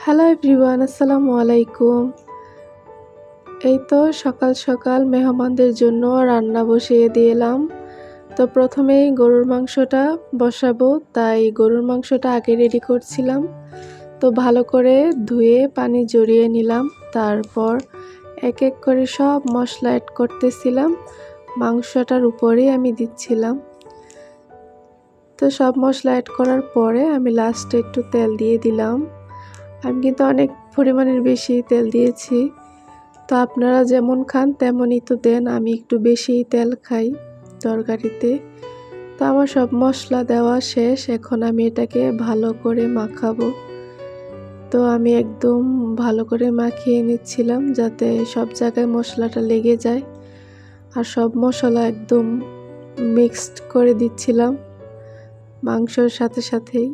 Hello everyone, আসসালামু আলাইকুম। এই তো সকাল সকাল মেহমানদের জন্য রান্না বসিয়ে দিলাম। তো প্রথমেই গরুর মাংসটা বসাবো, তাই গরুর মাংসটা আগে রেডি করছিলাম। তো ভালো করে ধুয়ে পানি ঝরিয়ে নিলাম, তারপর এক এক করে সব মশলা অ্যাড করতেছিলাম, মাংসটার উপরেই আমি দিচ্ছিলাম। তো সব মশলা অ্যাড করার পরে আমি লাস্টে একটু তেল দিয়ে দিলাম। আমি কিন্তু অনেক পরিমাণের বেশি তেল দিয়েছি, তো আপনারা যেমন খান তেমনই তো দেন। আমি একটু বেশিই তেল খাই তরকারিতে। তো আমার সব মশলা দেওয়া শেষ, এখন আমি এটাকে ভালো করে মাখাবো। তো আমি একদম ভালো করে মাখিয়ে নিচ্ছিলাম যাতে সব জায়গায় মশলাটা লেগে যায়, আর সব মশলা একদম মিক্সড করে দিচ্ছিলাম মাংসের সাথে সাথেই।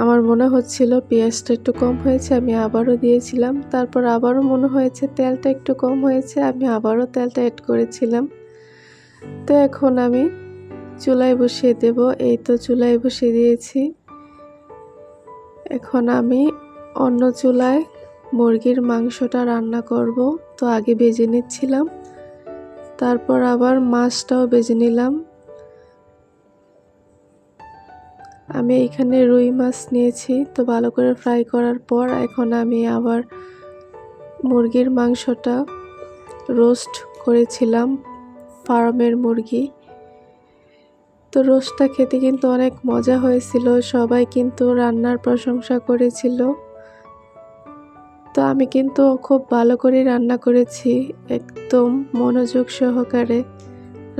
আমার মনে হচ্ছিল পেঁয়াজটা একটু কম হয়েছে, আমি আবারও দিয়েছিলাম। তারপর আবারও মনে হয়েছে তেলটা একটু কম হয়েছে, আমি আবারও তেলটা অ্যাড করেছিলাম। তো এখন আমি চুলায় বসিয়ে দেব। এই তো চুলায় বসিয়ে দিয়েছি। এখন আমি অন্য চুলায় মুরগির মাংসটা রান্না করব। তো আগে ভেজে নিচ্ছিলাম, তারপর আবার মাছটাও ভেজে নিলাম। আমি এখানে রুই মাছ নিয়েছি, তো ভালো করে ফ্রাই করার পর এখন আমি আবার মুরগির মাংসটা রোস্ট করেছিলাম, ফার্মের মুরগি। তো রোস্টটা খেতে কিন্তু অনেক মজা হয়েছিল, সবাই কিন্তু রান্নার প্রশংসা করেছিল। তো আমি কিন্তু খুব ভালো করে রান্না করেছি, একদম মনোযোগ সহকারে,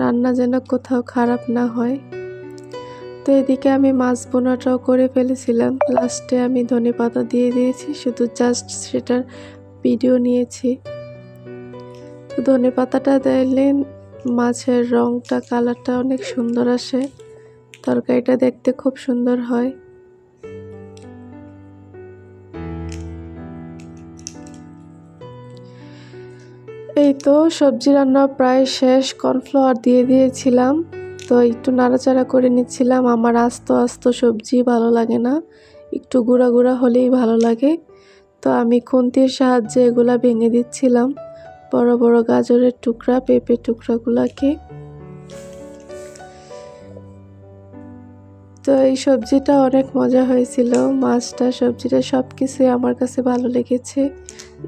রান্না যেন কোথাও খারাপ না হয়। তো এদিকে আমি মাছ বোনাটাও করে ফেলেছিলাম, লাস্টে আমি ধনেপাতা দিয়ে দিয়েছি, শুধু জাস্ট সেটার ভিডিও নিয়েছি। তো ধনেপাতাটা দিলে মাছের রংটা, কালারটা অনেক সুন্দর আসে, তরকারিটা দেখতে খুব সুন্দর হয়। এই তো সবজি রান্না প্রায় শেষ, কর্নফ্লাওয়ার দিয়ে দিয়েছিলাম। তো একটু নাড়াচাড়া করে নিচ্ছিলাম। আমার আস্ত আস্ত সবজি ভালো লাগে না, একটু গুঁড়া গুঁড়া হলেই ভালো লাগে। তো আমি খুন্তির সাহায্যে এগুলা ভেঙে দিচ্ছিলাম, বড় বড় গাজরের টুকরা, পেঁপে টুকরাগুলাকে। তো এই সবজিটা অনেক মজা হয়েছিল, মাছটা, সবজিটা, সব কিছুই আমার কাছে ভালো লেগেছে।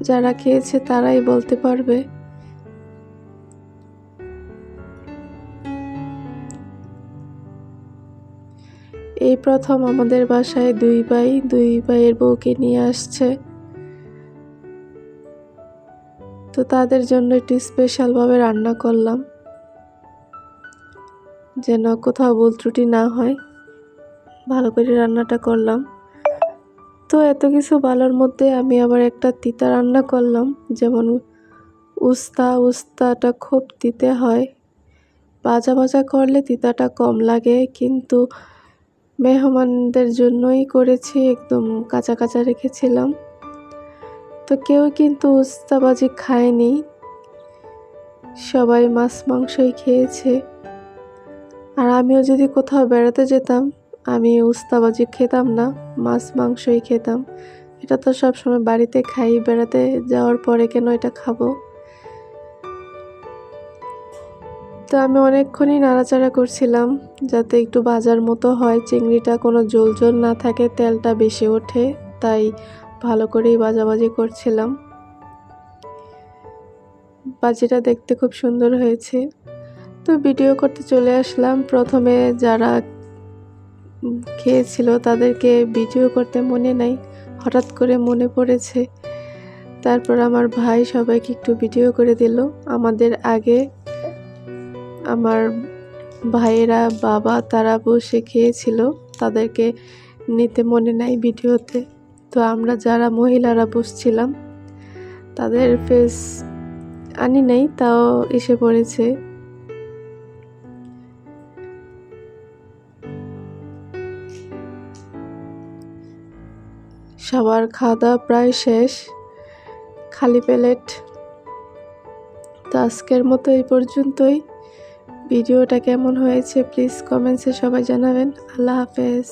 যারা খেয়েছে তারাই বলতে পারবে। এই প্রথম আমাদের বাসায় দুই ভাইয়ের বউকে নিয়ে আসছে। তো তাদের জন্য একটু স্পেশালভাবে রান্না করলাম, যেন কোথাও ভুল ত্রুটি না হয়, ভালো করে রান্নাটা করলাম। তো এত কিছু ভালোর মধ্যে আমি আবার একটা তিতা রান্না করলাম, যেমন উস্তাটা খুব তিতে হয়, ভাজা ভাজা করলে তিতাটা কম লাগে, কিন্তু মেহমানদের জন্যই করেছি, একদম কাঁচা কাঁচা রেখেছিলাম। তো কেউ কিন্তু উস্তাবাজি খায়নি, সবাই মাছ মাংসই খেয়েছে। আর আমিও যদি কোথাও বেড়াতে যেতাম, আমি উস্তাবাজি খেতাম না, মাছ মাংসই খেতাম। এটা তো সবসময় বাড়িতে খাই, বেড়াতে যাওয়ার পরে কেন এটা খাবো। তো আমি অনেকক্ষণই নাড়াচাড়া করছিলাম যাতে একটু ভাজার মতো হয়, চিংড়িটা কোনো ঝোল ঝোল না থাকে, তেলটা বেশি ওঠে, তাই ভালো করেই ভাজাভাজি করছিলাম। ভাজিটা দেখতে খুব সুন্দর হয়েছে। তো ভিডিও করতে চলে আসলাম। প্রথমে যারা খেয়েছিল তাদেরকে ভিডিও করতে মনে নাই, হঠাৎ করে মনে পড়েছে। তারপর আমার ভাই সবাইকে একটু ভিডিও করে দিল। আমাদের আগে আমার ভাইয়েরা, বাবা, তারা বসে খেয়েছিল, তাদেরকে নিতে মনে নাই ভিডিওতে। তো আমরা যারা মহিলারা বসছিলাম তাদের ফেস আনি নাই, তাও এসে পড়েছে। সবার খাওয়া দাওয়া প্রায় শেষ, খালি প্লেট। তো আজকের মতো এই পর্যন্তই। ভিডিওটা কেমন হয়েছে প্লিজ কমেন্টসে সবাই জানাবেন। আল্লাহ হাফেজ।